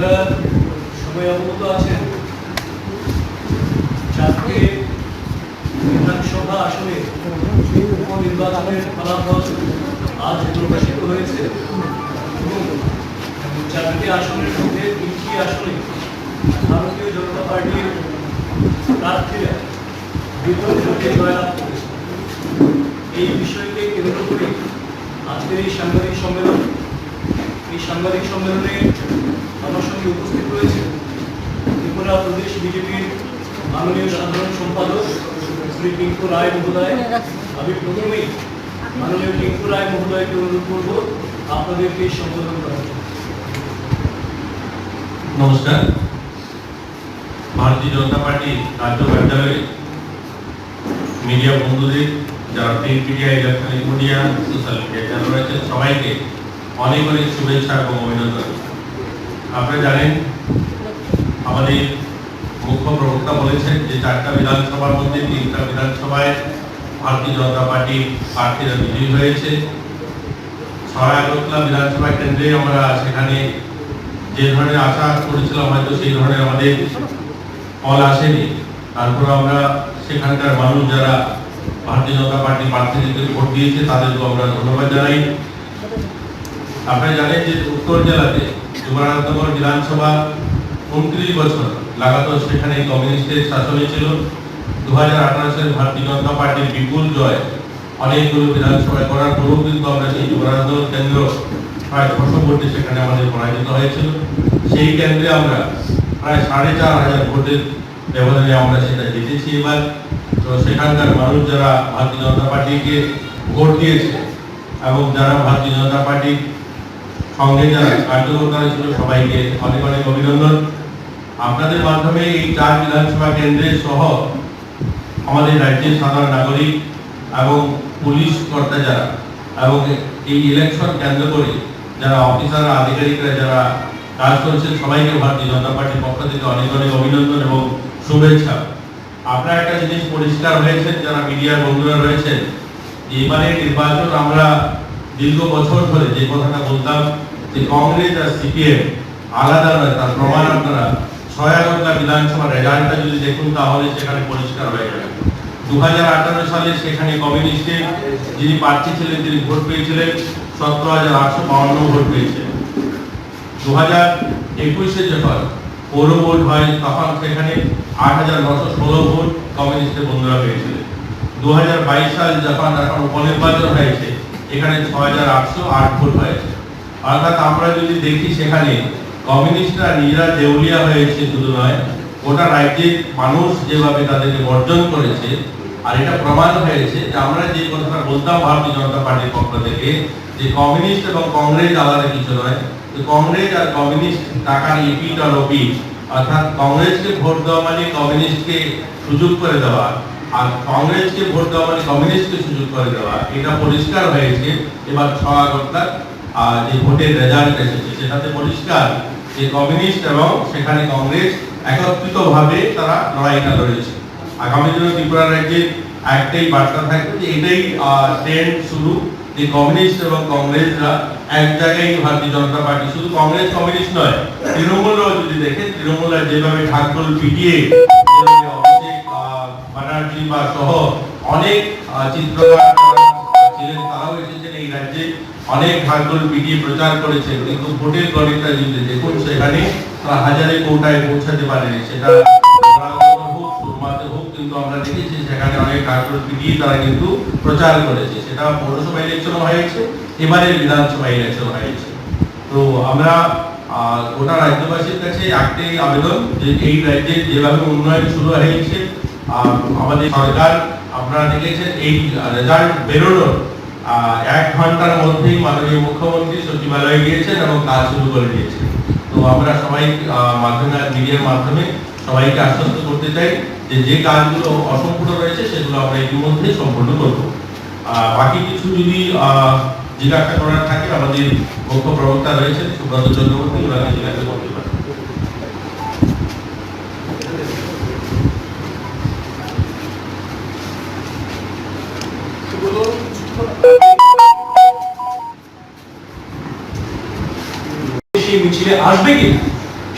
আপনারা সবাই অবগত আছেন, চারটে বিধানসভা আসনে উপনির্বাচনের ফলাফল আজ প্রকাশিত হয়েছে এবং চারটি আসনের মধ্যে 3টি আসনে ভারতীয় জনতা পার্টির প্রার্থীরা বিপুল ভোটে জয়লাভ করেছে। এই বিষয়কে কেন্দ্র করে আজকের এই সাংবাদিক সম্মেলনে আমার সঙ্গে উপস্থিত রয়েছে ত্রিপুরা প্রদেশ বিজেপির মাননীয় সাধারণ সম্পাদক শ্রী টিঙ্কু রায় মহোদয়। আমি প্রথমেই মাননীয় টিঙ্কু রায় মহোদয়কে অনুরোধ করব আপনাদেরকে সম্বোধন করার জন্য। নমস্কার। ভারতীয় জনতা পার্টি রাজ্য কার্যালয়ে মিডিয়া বন্ধুদের, যারা print media, electronic media, social media যারা রয়েছেন, সবাইকে অনেক অনেক শুভেচ্ছা এবং অভিনন্দন। আপনারা জানেন, আমাদের মুখ্য প্রবক্তা বলেছেন যে 4টা বিধানসভার মধ্যে 3টা বিধানসভায় ভারতীয় জনতা পার্টির প্রার্থীরা বিজয়ী হয়েছে। ছয় আগরতলা বিধানসভা কেন্দ্রে আমরা সেখানে যে ধরনের আশা করেছিলাম, হয়তো সেই ধরনের আমাদের ফল আসেনি। তারপর আমরা সেখানকার মানুষ যারা ভারতীয় জনতা পার্টির প্রার্থীদেরকে ভোট দিয়েছে তাদেরকে আমরা ধন্যবাদ জানাই। আপনারা জানেন যে উত্তর জেলাতে যুবরাজনগর বিধানসভা 29 বছর লাগাতার সেখানে কমিউনিস্টের শাসনে ছিল। 2018 সালে ভারতীয় জনতা পার্টির বিপুল জয় অনেকগুলো বিধানসভায় করার পরেও কিন্তু আমরা সেই যুবরাজনগর কেন্দ্র প্রায় 600 ভোটে সেখানে আমাদের পরাজিত হয়েছিল। সেই কেন্দ্রে আমরা প্রায় 4,500 ভোটের ব্যবধানে আমরা সেটা জিতেছি এবার। তো সেখানকার মানুষ যারা ভারতীয় জনতা পার্টিকে ভোট দিয়েছে এবং যারা ভারতীয় জনতা পার্টির সঙ্গে যারা কার্যকর্তা ছিল, সবাইকে অনেক অনেক অভিনন্দন। আপনাদের মাধ্যমে এই 4 বিধানসভা কেন্দ্রের সহ আমাদের রাজ্যের সাধারণ নাগরিক এবং পুলিশ কর্তা যারা এবং এই ইলেকশন কেন্দ্র করে যারা অফিসাররা, আধিকারিকরা যারা কাজ করছেন, সবাইকে ভারতীয় জনতা পার্টির পক্ষ থেকে অনেক অনেক অভিনন্দন এবং শুভেচ্ছা। আপনারা একটা জিনিস পরিষ্কার হয়েছেন, যারা মিডিয়ার বন্ধুরা রয়েছেন, এবারে নির্বাচন আমরা দীর্ঘ বছর ধরে যে কথাটা বলতাম যে কংগ্রেস আর সিপিএম আলাদা নয়, তার প্রমাণ আপনারা 6 আগরতলা বিধানসভা রেজাল্টটা যদি দেখুন তাহলে সেখানে পরিষ্কার হয়ে যাবে। 2018 সালে সেখানে কমিউনিস্টের যিনি প্রার্থী ছিলেন তিনি ভোট পেয়েছিলেন 17,852 ভোট পেয়েছিলেন। 2021-এ যখন পৌর ভোট হয় তখন সেখানে 8,916 ভোট কমিউনিস্টের বন্ধুরা পেয়েছিলেন। 2022 সাল যখন এখন উপনির্বাচন হয়েছে এখানে 6,808 ভোট হয়েছে। অর্থাৎ আমরা যদি দেখি সেখানে কমিউনিস্টরা নিজেরা দেউলিয়া হয়েছে শুধু নয়, গোটা রাজ্যের মানুষ যেভাবে তাদেরকে বর্জন করেছে। আর এটা প্রমাণ হয়েছে যে আমরা যে কথাটা বলতাম ভারতীয় জনতা পার্টির পক্ষ থেকে যে কমিউনিস্ট এবং কংগ্রেস আলাদা কিছু নয়, কংগ্রেস আর কমিউনিস্ট টাকার ইপিট আর ওপিট, অর্থাৎ কংগ্রেসকে ভোট দেওয়া মানে কমিউনিস্টকে সুযোগ করে দেওয়া, আর কংগ্রেসকে ভোট দেওয়া মানে কমিউনিস্টকে সুযোগ করে দেওয়া। এটা পরিষ্কার হয়েছে এবার 6 আগরতলা যে ভোটের রেজাল্ট এসেছে সেটাতে পরিষ্কার যে কমিউনিস্ট এবং সেখানে কংগ্রেস একত্রিতভাবে তারা লড়াইটা লড়েছে। আগামী দিনে ত্রিপুরা রাজ্যের একটাই বার্তা থাকবে যে এটাই ট্রেন্ড শুরু, যে কমিউনিস্ট এবং কংগ্রেসরা এক জায়গায় ভারতীয় জনতা পার্টি, শুধু কংগ্রেস কমিউনিস্ট নয়, তৃণমূলও যদি দেখেন, তৃণমূলের যেভাবে ঢাকঢোল পিটিয়ে ব্যানার্জি বা সহ অনেক চিত্রকার ছিলেন, তারাও এসেছেন এই রাজ্যে, অনেক ঢাকঢোল পিটিয়ে প্রচার করেছেন, কিন্তু ভোটের গণিতটা যদি দেখুন সেখানে তারা হাজারে কোটায় পৌঁছাতে পারেনি। সেটা হোক, সুরমাতে হোক, কিন্তু আমরা দেখেছি সেখানে অনেক ঢাকঢোল পিটিয়ে তারা কিন্তু প্রচার করেছে। সেটা পৌরসভা ইলেকশন হয়েছে, এবারের বিধানসভা ইলেকশন হয়েছে। তো আমরা গোটা রাজ্যবাসীর কাছে একটাই আবেদন যে এই রাজ্যে যেভাবে উন্নয়ন শুরু হয়েছে, আমাদের সরকার আপনারা দেখেছেন এই রেজাল্ট বেরোনোর 1 ঘন্টার মধ্যেই মাননীয় মুখ্যমন্ত্রী সচিবালয়ে গিয়েছেন এবং কাজ শুরু করে দিয়েছেন। তো আমরা সবাই মাধ্যমে, মিডিয়ার মাধ্যমে সবাইকে আশ্বস্ত করতে চাই যে যে কাজগুলো অসম্পূর্ণ রয়েছে সেগুলো আমরা ইতিমধ্যে সম্পূর্ণ করব। বাকি কিছু যদি জিজ্ঞাসা করার থাকে আমাদের মুখ্য প্রবক্তা রয়েছেন সুব্রত চক্রবর্তী, ওনাকে জিজ্ঞাসা করতে পারেন। মিছিলে আসবে কিনা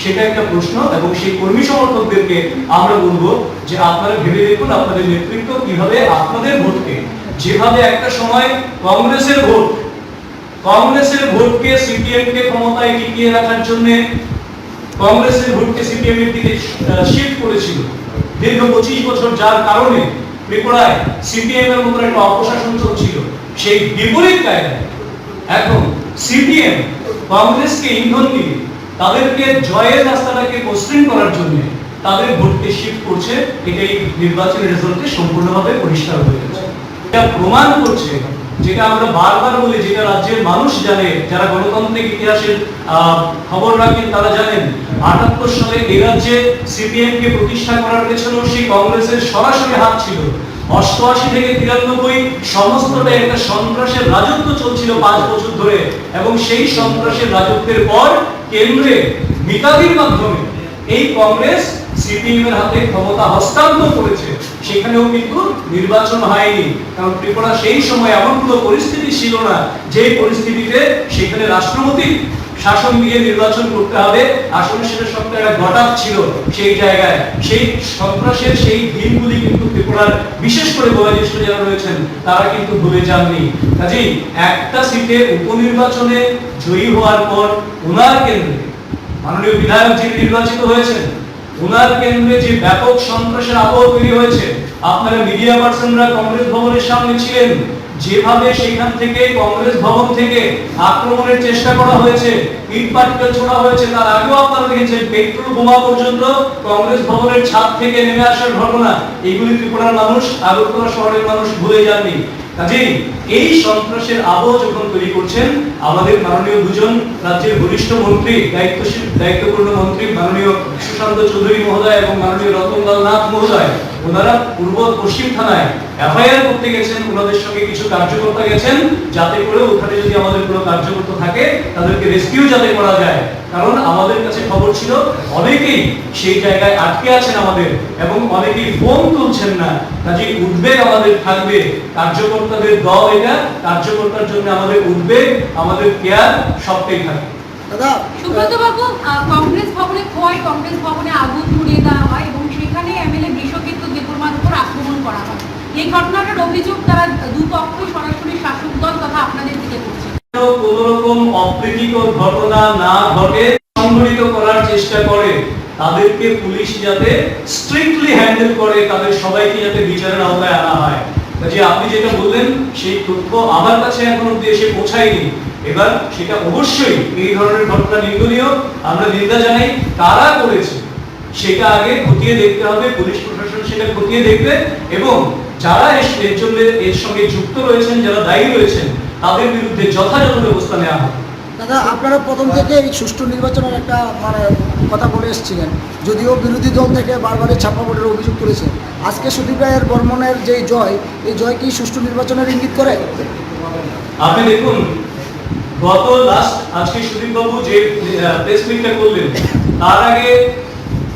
সেটা একটা প্রশ্ন। এবং সেই কর্মী সমর্থকদেরকে আমরা বলবো যে আপনারা ভেবে দেখুন আপনাদের নেতৃত্ব কিভাবে আপনাদের ভোটকে, যেভাবে একটা সময় কংগ্রেসের ভোটকে সিপিএম কে ক্ষমতায় টিকিয়ে রাখার জন্য কংগ্রেসের ভোটকে সিপিএম এর দিকে শিফট করেছিল দীর্ঘ 25 বছর, যার কারণে ত্রিপুরায় সিপিএম এর মতো একটা অপশাসন চলছিল। সেই বিপরীত কায়দায় এখন সিপিএম কংগ্রেসকে ইন্ধন দিয়ে তাদেরকে জয়ের রাস্তাটাকে মসৃণ করার জন্য তাদের ভোটকে শিফট করছে। এটাই নির্বাচনের রেজাল্টে সম্পূর্ণভাবে পরিষ্কার হয়ে গেছে। এটা প্রমাণ করছে, যেটা আমরা বারবার বলি, যেটা রাজ্যের মানুষ জানে, যারা গণতান্ত্রিক ইতিহাসের খবর রাখেন তারা জানেন, 78 সালে এই রাজ্যে সিপিএম কে প্রতিষ্ঠা করার পেছনেও সেই কংগ্রেসের সরাসরি হাত ছিল। 88 থেকে 93 সমস্তটা একটা সন্ত্রাসের রাজত্ব চলছিল 5 বছর ধরে, এবং সেই সন্ত্রাসের রাজত্বের পর কেন্দ্রে মিতাদির মাধ্যমে এই কংগ্রেস সিপিএম এর হাতে ক্ষমতা হস্তান্তর করেছে। সেখানেও কিন্তু নির্বাচন হয়নি, কারণ ত্রিপুরা সেই সময় এমন কোনো পরিস্থিতি ছিল না যে পরিস্থিতিতে সেখানে রাষ্ট্রপতি শাসন দিয়ে নির্বাচন করতে হবে। আসলে সেটা সবটা একটা ঘটাত ছিল সেই জায়গায়। সেই সন্ত্রাসের সেই দিনগুলি কিন্তু ত্রিপুরার বিশেষ করে বয়োজ্যেষ্ঠ যারা রয়েছেন তারা কিন্তু ভুলে যাননি। কাজেই একটা সিটে উপনির্বাচনে জয়ী হওয়ার পর ওনার কেন্দ্রে মাননীয় বিধায়ক যিনি নির্বাচিত হয়েছেন, ওনার কেন্দ্রে যে ব্যাপক সন্ত্রাসের আবহ তৈরি হয়েছে, আপনারা মিডিয়া পার্সনরা কংগ্রেস ভবনের সামনে ছিলেন, যেভাবে সেখান থেকে কংগ্রেস ভবন থেকে আক্রমণের চেষ্টা করা হয়েছে, ইট পাটকেল ছোড়া হয়েছে, তার আগেও আপনারা দেখেছেন পেট্রোল বোমা পর্যন্ত কংগ্রেস ভবনের ছাদ থেকে নেমে আসার ঘটনা। এইগুলি ত্রিপুরার মানুষ, আগরতলা শহরের মানুষ ভুলে যাননি। কাজেই এই সন্ত্রাসের আবহ যখন তৈরি করছেন, আমাদের মাননীয় দুজন রাজ্যের বরিষ্ঠ মন্ত্রী, দায়িত্বপূর্ণ মন্ত্রী মাননীয় সুশান্ত চৌধুরী মহোদয় এবং মাননীয় রতনলাল নাথ মহোদয়, ওনারা পূর্ব পশ্চিম থানায় এফআইআর করতে গেছেন। ওনাদের সঙ্গে কিছু কার্যকর্তা গেছেন, যাতে করে ওখানে যদি আমাদের কোনো কার্যকর্তা থাকে তাদেরকে রেস্কিউ যাতে করা যায়। কারণ আমাদের কাছে খবর ছিল অনেকেই সেই জায়গায় আটকে আছেন আমাদের, এবং অনেকেই ফোন তুলছেন না। কাজেই উদ্বেগ আমাদের থাকবে, কার্যকর্তাদের দল এটা, কার্যকর্তার জন্য আমাদের উদ্বেগ, আমাদের কেয়ার সবটাই থাকবে। সুব্রত বাবু, কংগ্রেস ভবনে কংগ্রেস ভবনে আগুন ধরিয়ে দেওয়া হয় এবং সেখানে এমএলএ বিশ্বক্ষেত্র দেববর্মার উপর আক্রমণ করা হয়। এই ঘটনাটার অভিযোগ তারা দুপক্ষই সরাসরি শাসক দল তথা আপনাদের দিকে করছে। কোন রকম অপ্রীতিকর ঘটনা না ঘটে সংগঠিত করার চেষ্টা করে, তাদেরকে পুলিশ যাতে স্ট্রিক্টলি হ্যান্ডেল করে, তাদের সবাইকে যাতে বিচারের আওতায় আনা হয়। যে আপনি যেটা বললেন সেই তথ্য আমার কাছে এখন অব্দি এসে পৌঁছায়নি। এবার সেটা অবশ্যই এই ধরনের ঘটনা নিন্দনীয়, আমরা নিন্দা জানাই। কারা করেছে সেটা আগে খতিয়ে দেখতে হবে, পুলিশ প্রশাসন সেটা খতিয়ে দেখবে, এবং যারা এর জন্য এর সঙ্গে যুক্ত রয়েছেন, যারা দায়ী রয়েছেন, তাদের বিরুদ্ধে যথাযথ ব্যবস্থা নেওয়া হবে। দাদা, আপনারা প্রথম থেকে এই সুষ্ঠু নির্বাচনের একটা কথা বলে এসেছিলেন, যদিও বিরোধী দল থেকে বারবারই ছাপ্পা ভোটের অভিযোগ করেছে। আজকে সুদীপ রায়ের বর্মনের যে জয়, এই জয় কি সুষ্ঠু নির্বাচনের ইঙ্গিত করে? আপনি দেখুন, আজকে সুদীপ বাবু যে প্রেস মিটটা করলেন, তার আগে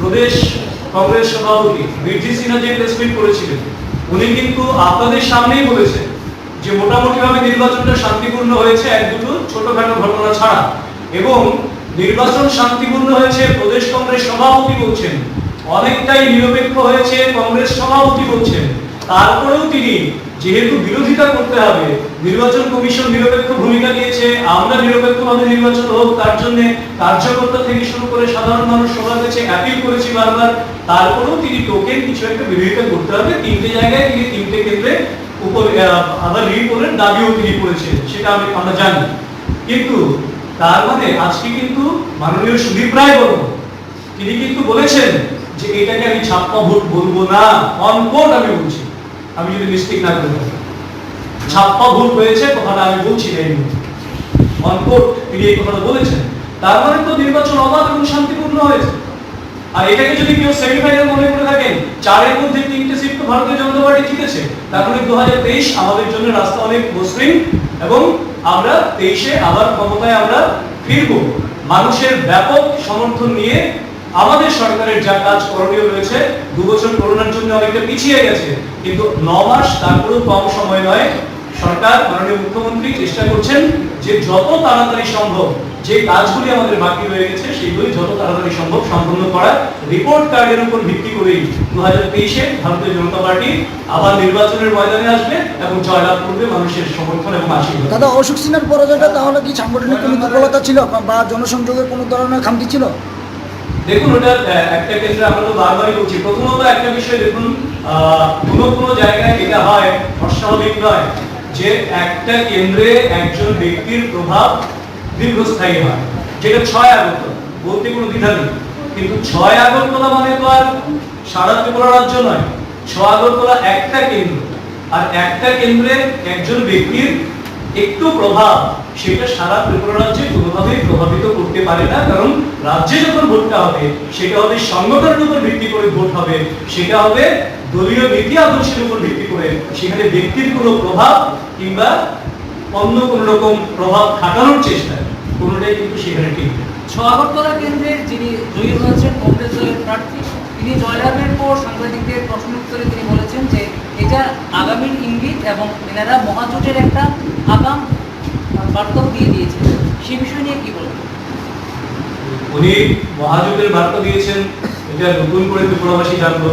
প্রদেশ কংগ্রেস সভাপতি বীরজি সিনহা যে প্রেস মিট করেছিলেন, উনি কিন্তু আপনাদের সামনেই বলেছেন যে মোটামুটি ভাবে নির্বাচনটা শান্তিপূর্ণ হয়েছে, এক দুটো ছোটখাটো ঘটনা ছাড়া, এবং নির্বাচন শান্তিপূর্ণ হয়েছে প্রদেশ কংগ্রেস সভাপতি বলছেন, অনেকটাই নিরপেক্ষ হয়েছে কংগ্রেস সভাপতি বলছেন। তারপরেও তিনি যেহেতু বিরোধিতা করতে হবে, নির্বাচন কমিশন নিরপেক্ষ ভূমিকা নিয়েছে, আমরা নিরপেক্ষভাবে নির্বাচন হোক তার জন্য কার্যকর্তা থেকে শুরু করে সাধারণ মানুষ সবার কাছে অ্যাপিল করেছি বারবার, তারপরেও তিনি টোকেন কিছু একটা বিরোধিতা করতে হবে। 3টে জায়গায় তিনি 3টে কেন্দ্রে আবার রিপোর্টের দাবিও তিনি করেছেন, সেটা আমরা জানি। কিন্তু তার মানে আজকে কিন্তু মাননীয় সুদীপ রায় বর্মন তিনি কিন্তু বলেছেন যে এটাকে আমি ছাপ্পা ভোট বলবো না, অন কোর্ট আমি বলছি, আমি যদি মিস্টেক না করে থাকি, ছাপ্পা ভোট হয়েছে কথাটা আমি বলছি না, অন কোর্ট তিনি এই কথাটা বলেছেন। তার মানে তো নির্বাচন অবাধ এবং শান্তিপূর্ণ হয়েছে। আর এটাকে যদি কেউ সেমিফাইনাল মনে করে থাকেন, 4-এর মধ্যে 3টে সিট তো ভারতীয় জনতা পার্টি জিতেছে, তারপরে 2023 আমাদের জন্য রাস্তা অনেক মসৃণ, এবং আমরা 23-এ আবার ক্ষমতায় আমরা ফিরব। মানুষের ব্যাপক সমর্থন নিয়ে আমাদের সরকারের যা কাজ করণীয় রয়েছে, 2 বছর করোনার জন্য অনেকটা পিছিয়ে গেছে, কিন্তু 9 মাস তারপরেও কম সময় নয়। সরকার, মাননীয় মুখ্যমন্ত্রী চেষ্টা করছেন যে যত তাড়াতাড়ি সম্ভব যে কাজগুলি আমাদের বাকি রয়ে গেছে সেগুলি যত তাড়াতাড়ি সম্ভব সম্পন্ন করা। রিপোর্ট কার্ডের উপর ভিত্তি করেই 2023-এ ভারতীয় জনতা পার্টি আবার নির্বাচনের ময়দানে আসবে এবং জয়লাভ করবে মানুষের সমর্থন এবং আশীর্বাদ। দাদা, অশোক সিনহার পরাজয়টা তাহলে কি সাংগঠনিক কোনো দুর্বলতা ছিল বা জনসংযোগের কোনো ধরনের খামতি ছিল? দেখুন, ওটা একটা ক্ষেত্রে আমরা তো বারবারই বলছি, প্রথমত একটা বিষয় দেখুন, কোনো জায়গায় এটা হয় অস্বাভাবিক নয় যে একটা কেন্দ্রে একজন ব্যক্তির প্রভাব দীর্ঘস্থায়ী হয়, যেটা 6 আগরতলা বলতে কোনো দ্বিধা নেই। কিন্তু 6 আগরতলা মানে তো আর সারা ত্রিপুরা রাজ্য নয়। 6 আগরতলা একটা কেন্দ্র, আর একটা কেন্দ্রে একজন ব্যক্তির একটু প্রভাব সেটা সারা ত্রিপুরা রাজ্যে কোনোভাবেই প্রভাবিত করতে পারে না। কারণ রাজ্যে যখন ভোটটা হবে সেটা হবে সংগঠনের উপর ভিত্তি করে ভোট হবে, সেটা হবে দলীয় নীতি আদর্শের উপর ভিত্তি করে। সেখানে ব্যক্তির কোনো প্রভাব কিংবা অন্য কোন রকম প্রভাব খাটানোর চেষ্টা কোনোটাই কিন্তু সেখানে ঠিক নেই। 6 আগরতলা কেন্দ্রের যিনি জয়ী হয়েছেন কংগ্রেস দলের প্রার্থী, তিনি জয়লাভের পর সাংবাদিকদের প্রশ্ন উত্তরে তিনি বলেছেন যে এটা আগামীর ইঙ্গিত এবং এনারা মহাজোটের একটা আগাম বার্তা দিয়ে দিয়েছেন। সেই বিষয় নিয়ে কি বলবেন? উনি মহাজোটের বার্তা দিয়েছেন, এটা নতুন করে ত্রিপুরাবাসী জানলো।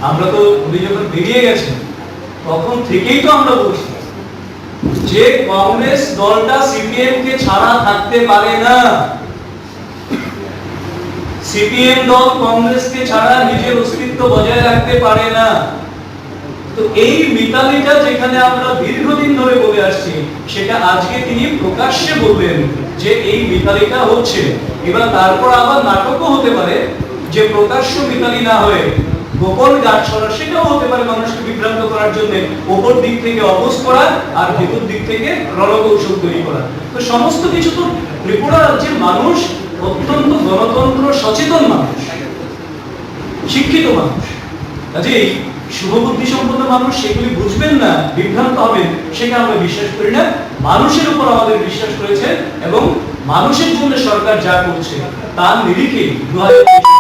আমরা তো উনি যখন বেরিয়ে গেছেন তখন থেকেই তো আমরা বলছি যে কংগ্রেস দলটা সিপিএম কে ছাড়া থাকতে পারে না। সিপিএম দল কংগ্রেসকে ছাড়া নিজের অস্তিত্ব বজায় রাখতে পারে না। তো এই মিতালিটা যেখানে আমরা দীর্ঘদিন ধরে বলে আসছি, সেটা আজকে তিনি প্রকাশ্যে বলবেন যে এই মিতালিটা হচ্ছে। এবার তারপর আবার নাটকও হতে পারে যে প্রকাশ্য মিতালি না হয়ে গোপন গাছ ছড়া, সেটাও হতে পারে মানুষকে বিভ্রান্ত করার জন্য উপর দিক থেকে অবশ করা আর ভেতর দিক থেকে রণকৌশল তৈরি করা। তো সমস্ত কিছু তো ত্রিপুরা রাজ্যের মানুষ অত্যন্ত গণতন্ত্র সচেতন মানুষ, শিক্ষিত মানুষ, কাজেই শুভবুদ্ধি সম্পন্ন মানুষ সেগুলি বুঝবেন না, বিভ্রান্ত হবেন, সেটা আমরা বিশ্বাস করি না। মানুষের উপর আমাদের বিশ্বাস করেছে এবং মানুষের জন্য সরকার যা করছে তার নিরিখে 2023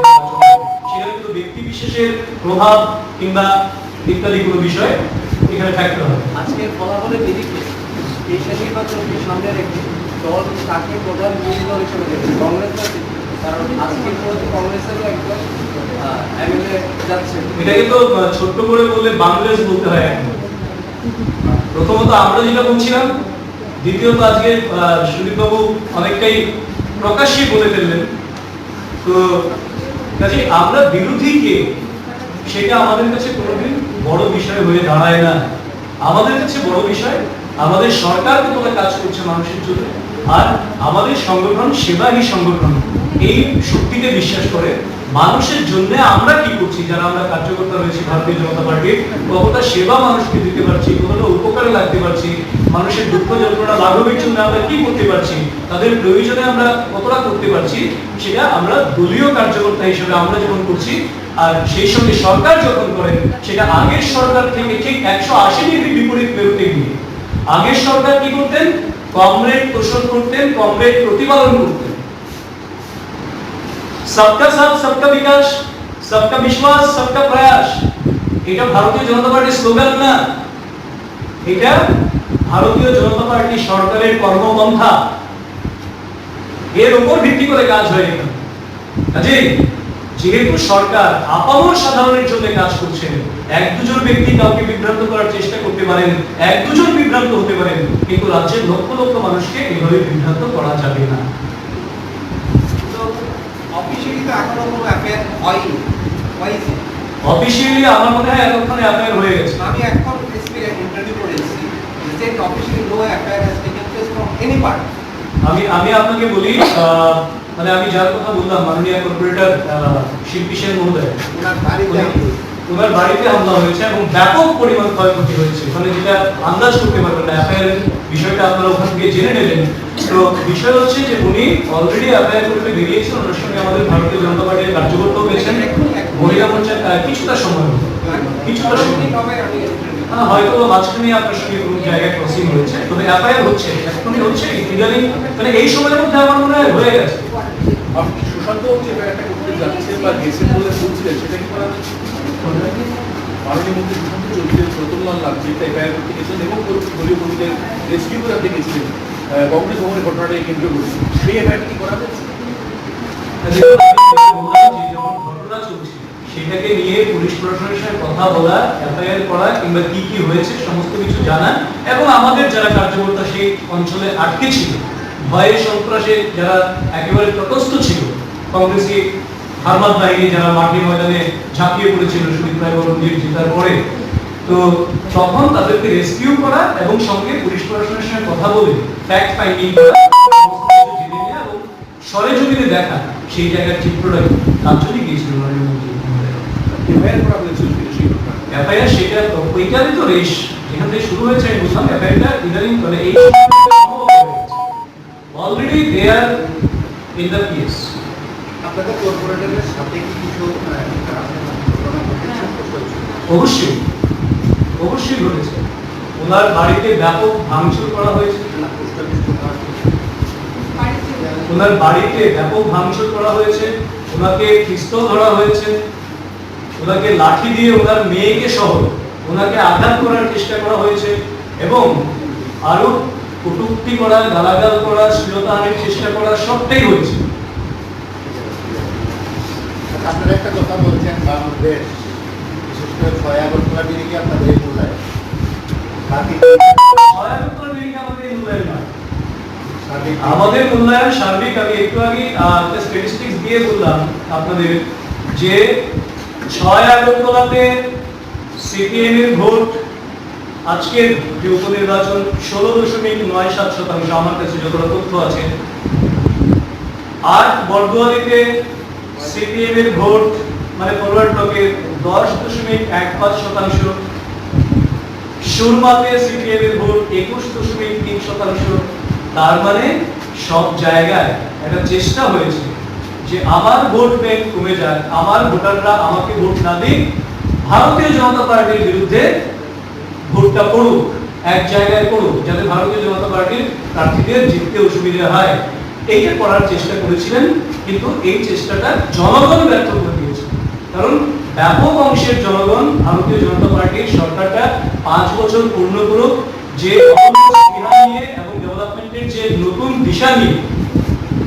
সেটা কিন্তু ব্যক্তি বিশেষের প্রভাব কিংবা ইত্যাদি কোনো বিষয় এখানে থাকতে হবে। আজকে ফলাফলের নিরিখে এই নির্বাচনকে সামনে রেখে দল তাকে প্রধান বিরোধী দল হিসেবে দেখছে কংগ্রেস, কারণ আজকে কংগ্রেসেরও একজন এমএলএ যাচ্ছে। এটাকে তো ছোট্ট করে বললে বাংলাদেশ বলতে হয়। এখন প্রথমত আমরা যেটা বলছিলাম, দ্বিতীয়ত আজকে সুদীপ বাবু অনেকটাই প্রকাশ্যে বলে ফেললেন। তো কাজে আমরা বিরোধী কে সেটা আমাদের কাছে কোনোদিন বড় বিষয় হয়ে দাঁড়ায় না। আমাদের কাছে বড় বিষয় আমাদের সরকার কতটা কাজ করছে মানুষের জন্য, আর আমাদের সংগঠন সেবাহী সংগঠন এই শক্তিতে বিশ্বাস করে মানুষের জন্য আমরা কি করছি, যারা আমরা কার্যকর্তা রয়েছে ভারতীয় জনতা পার্টির, কতটা সেবা মানুষকে দিতে পারছি, কতটা উপকারে লাগতে পারছি, মানুষের দুঃখ যন্ত্রণা লাঘবের জন্য আমরা কি করতে পারছি, তাদের প্রয়োজনে আমরা কতটা করতে পারছি, সেটা আমরা দলীয় কার্যকর্তা হিসেবে আমরা যখন করছি। আর সেই সঙ্গে সরকার যখন করেন সেটা আগের সরকার থেকে ঠিক 180 ডিগ্রি বিপরীত বেরোতে গিয়ে আগের সরকার কি করতেন, কমরেড পোষণ করতেন, কমরেড প্রতিপালন করতেন। सबका साथ सबका विकास, सबका विश्वास, सबका प्रयास, এটা ভারতীয় জনতা পার্টির স্লোগান না, এটা ভারতীয় জনতা পার্টি সরকারের কর্মপন্থা। এর উপর ভিত্তি করে কাজ হয়ে গেল। কাজেই যেহেতু সরকার আপামর সাধারণের জন্য কাজ করছেন, এক দুজন ব্যক্তি কাউকে বিভ্রান্ত করার চেষ্টা করতে পারেন, এক দুজন বিভ্রান্ত হতে পারেন, কিন্তু রাজ্যের লক্ষ লক্ষ মানুষকে এভাবে বিভ্রান্ত করা যাবে না। অফিশিয়ালি আমার মনে হয় এতক্ষণে অ্যাফায়ার হয়ে গেছে। আমি এখন ইন্টারভিউ করেছি, state officially no affair has taken place from any part. আমি আপনাকে বলি, মানে আমি যার কথা বললাম মাননীয় কর্পোরেটর শিল্পী সেন মহোদয়, ওনার বাড়িতে হামলা হয়েছে এবং ব্যাপক পরিমাণ ক্ষয়ক্ষতি হয়েছে। মানে যেটা আন্দাজ করতে পারবেন না, এফআইআর বিষয়টা আপনারা ওখান থেকে জেনে নেবেন। তো বিষয় হচ্ছে যে উনি অলরেডি এফআইআর করতে বেরিয়েছেন, ওনার সঙ্গে আমাদের ভারতীয় জনতা পার্টির কার্যকর্তাও পেয়েছেন, মহিলা মোর্চার কিছুটা সময় হয়তো মাঝখানে আপনার সঙ্গে কোনো জায়গায় ক্রসিং হয়েছে, তবে এফআইআর হচ্ছে, এখনই হচ্ছে, ইদানিং মানে এই সময়ের মধ্যে আমার মনে হয় হয়ে গেছে। সুশান্ত যে একটা করতে যাচ্ছে বা গেছে বলে বলছিলেন, সেটা কি করা যাচ্ছে? মাননীয় মন্ত্রী সুশান্ত চৌধুরী প্রথমলাল লাগছে এটা এফআইআর করতে গেছেন এবং দলীয় কর্মীদের রেস্কিউ করে আপনি গেছিলেন, কংগ্রেস ভবনের ঘটনাটাকে কেন্দ্র করে সেই এফআইআর কি করা হয়েছে? দেখুন, আমি বললাম যে যখন ঘটনা চলছে সেটাকে নিয়ে পুলিশ প্রশাসনের সাথে কথা বলা, এফআইআর করা কিংবা কি কি হয়েছে সমস্ত কিছু জানা, এবং আমাদের যারা কার্যকর্তা সেই অঞ্চলে আটকে ছিল, ভয়ে সন্ত্রাসে যারা একেবারে তটস্থ ছিল, কংগ্রেসী হারমাত বাহিনী যারা মাঠে ময়দানে ঝাঁপিয়ে পড়েছিল সুদীপ রায় বর্মনের জেতার পরে, তো তখন তাদেরকে রেস্কিউ করা এবং সঙ্গে পুলিশ প্রশাসনের সঙ্গে কথা বলে ফ্যাক্ট ফাইন্ডিং করা, সমস্ত কিছু জেনে নেওয়া এবং সরেজমিনে দেখা সেই জায়গার চিত্রটা তার জন্য গিয়েছিল নরেন্দ্র মোদী। এফআইআর করা হয়েছে সেই ঘটনা। এফআইআর সেটা ওইটারই তো রেশ যেখান থেকে শুরু হয়েছে, আমি বুঝলাম এফআইআরটা ইদানিং মানে এই already they are in the case. আপনাদের কর্পোরেটরের সাথে কি কিছু অবশ্যই অবশ্যই ঘটেছে। ওনার বাড়িতে ব্যাপক ভাঙচুর করা হয়েছে, ওনার বাড়িতে ব্যাপক ভাঙচুর করা হয়েছে, ওনাকে পিস্তল ধরা হয়েছে, ওনাকে লাঠি দিয়ে ওনার মেয়েকে সহ ওনাকে আঘাত করার চেষ্টা করা হয়েছে এবং আরো কটূক্তি করা, গালাগাল করা, শ্লীলতাহানির চেষ্টা করা সবটাই হয়েছে। আপনারা একটা কথা বলছেন বাংলাদেশ বিশেষ করে 6 আগরতলা বিরিকে আপনাদের এই মূল্যায়ন আমাদের মূল্যায়ন সার্বিক। আমি একটু আগে স্ট্যাটিস্টিক্স দিয়ে বললাম আপনাদের যে 6 আগরতলাতে সিপিএম এর ভোট আজকের যে উপনির্বাচন 16.97%, আমার কাছে যতটা তথ্য আছে। 8 বরদোয়ালিতে সিপিএম এর ভোট মানে ফরওয়ার্ড ব্লকের 10.15%, সুরমাতে সিপিএম এর ভোট 21.3%। তার মানে সব জায়গায় একটা চেষ্টা হয়েছে যে আমার ভোট ব্যাংক কমে যাক, আমার ভোটাররা আমাকে ভোট না দিক, ভারতীয় জনতা পার্টির বিরুদ্ধে ভোটটা পড়ুক, এক জায়গায় পড়ুক, যাতে ভারতীয় জনতা পার্টির প্রার্থীদের জিততে অসুবিধা হয়। এইটা করার চেষ্টা করেছিলেন, কিন্তু এই চেষ্টাটা জনগণ ব্যর্থ করে দিয়েছে। কারণ ব্যাপক অংশের জনগণ ভারতীয় জনতা পার্টির সরকারটা 5 বছর পূর্ণ করুক, যে নিয়ে এবং ডেভেলপমেন্টের যে নতুন দিশা নিয়ে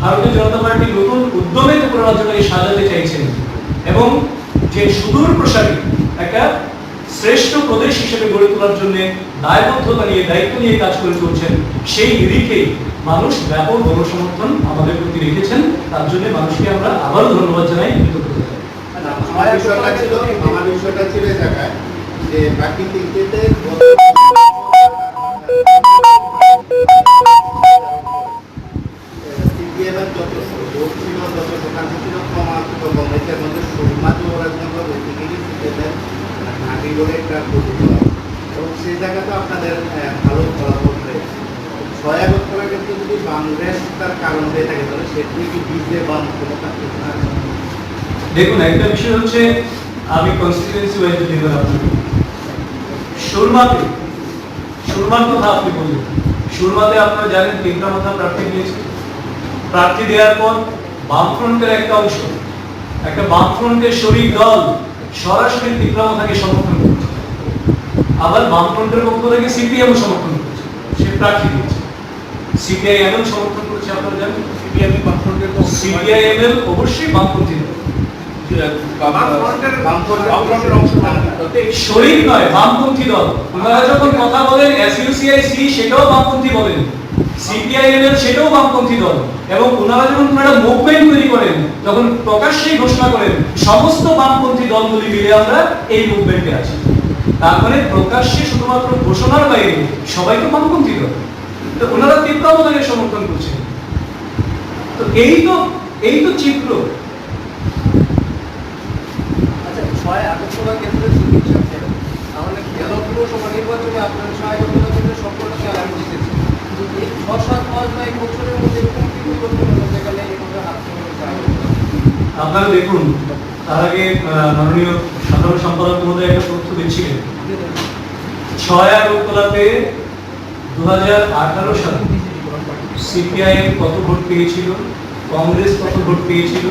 ভারতীয় জনতা পার্টি নতুন উদ্যমে রাজ্যটাকে সাজাতে চাইছেন এবং যে সুদূর প্রসারী একটা শ্রেষ্ঠ প্রদেশ হিসেবে গড়ে তোলার জন্য দায়বদ্ধতা নিয়ে, দায়িত্ব নিয়ে কাজ করে চলছেন, সেই নিরিখেই মানুষ ব্যাপক গণসমর্থন আমাদের প্রতি রেখেছেন। তার জন্য মানুষকে আমরা আবারও ধন্যবাদ জানাই, কৃতজ্ঞতা জানাই। আমার বিষয়টা ছিল এই জায়গায় যে প্রাকৃতিক দিতে সিপিএমের যত ভোট ছিল, যত শতাংশ ছিল ক্রমাগত কংগ্রেসের মধ্যে সুরমাজ রাজনগর ওই থেকেই সিপিএমের ঘাঁটি করে একটা গঠিত হয় এবং সেই জায়গাতে আপনাদের ভালো ফলাফল রয়েছে। 6 আগরতলা ক্ষেত্রে যদি কংগ্রেস তার কারণ হয়ে থাকে তাহলে সেটি কি বিজে বাম ক্ষমতা? দেখুন, একটা বিষয় হচ্ছে আমি কনস্টিটিউয়েন্সি ওয়াইজ যদি আপনাকে সুরমার কথা আপনি বললেন, সুরমাতে আপনারা জানেন তিনটা মাথা প্রার্থী দিয়েছে। প্রার্থী দেওয়ার পর বামফ্রন্টের একটা অংশ, একটা বামফ্রন্টের শরিক দল সরাসরি তিনটা সমর্থন করছে, আবার বামফ্রন্টের পক্ষ থেকে সিপিএম সমর্থন করছে, সে প্রার্থী দিয়েছে। সিপিআইএমএল সমর্থন করছে, আপনারা জানেন সিপিআইএমএল অবশ্যই বামপন্থী দল, শরিক নয়, বামপন্থী দল। ওনারা যখন কথা বলেন এসইউসিআইসি সেটাও বামপন্থী বলেন, সিপিআইএমএল সেটাও বামপন্থী দল, এবং ওনারা যখন ওনারা মুভমেন্ট তৈরি করেন তখন প্রকাশ্যেই ঘোষণা করেন সমস্ত বামপন্থী দলগুলি মিলে আমরা এই মুভমেন্টে আছি। তার মানে প্রকাশ্যে শুধুমাত্র ঘোষণার বাইরে সবাই তো বামপন্থী দল, তো ওনারা তীব্রতাকে সমর্থন করছেন। তো এই তো চিত্র। আচ্ছা, 6 আগরতলা কেন্দ্রের চিকিৎসা ছিলেন, তাহলে গেল পুরসভা নির্বাচনে আপনার 6 আগরতলা কেন্দ্রের সবকটাকে আগামী জিতেছে। কিন্তু এই 6-7 মাস বা 1 বছরের মধ্যে এরকম কি পরিবর্তন হলো যেখানে এইভাবে হাত আপনারা দেখুন, তার আগে মাননীয় সাধারণ সম্পাদক মহোদয় একটা তথ্য দিচ্ছিলেন। 6 আগরতলাতে 2018 সালে সিপিআইএম কত ভোট পেয়েছিল, কংগ্রেস কত ভোট পেয়েছিল,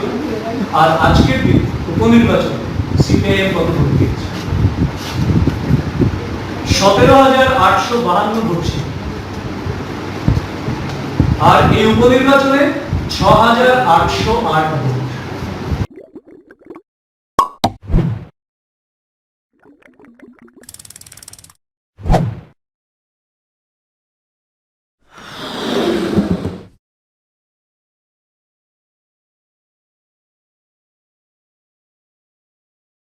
আর আজকের দিন উপনির্বাচন সিপিআইএম কত ভোট পেয়েছে? 17,852 ভোট ছিল। আর এই উপনির্বাচনে 6,808 ভোট।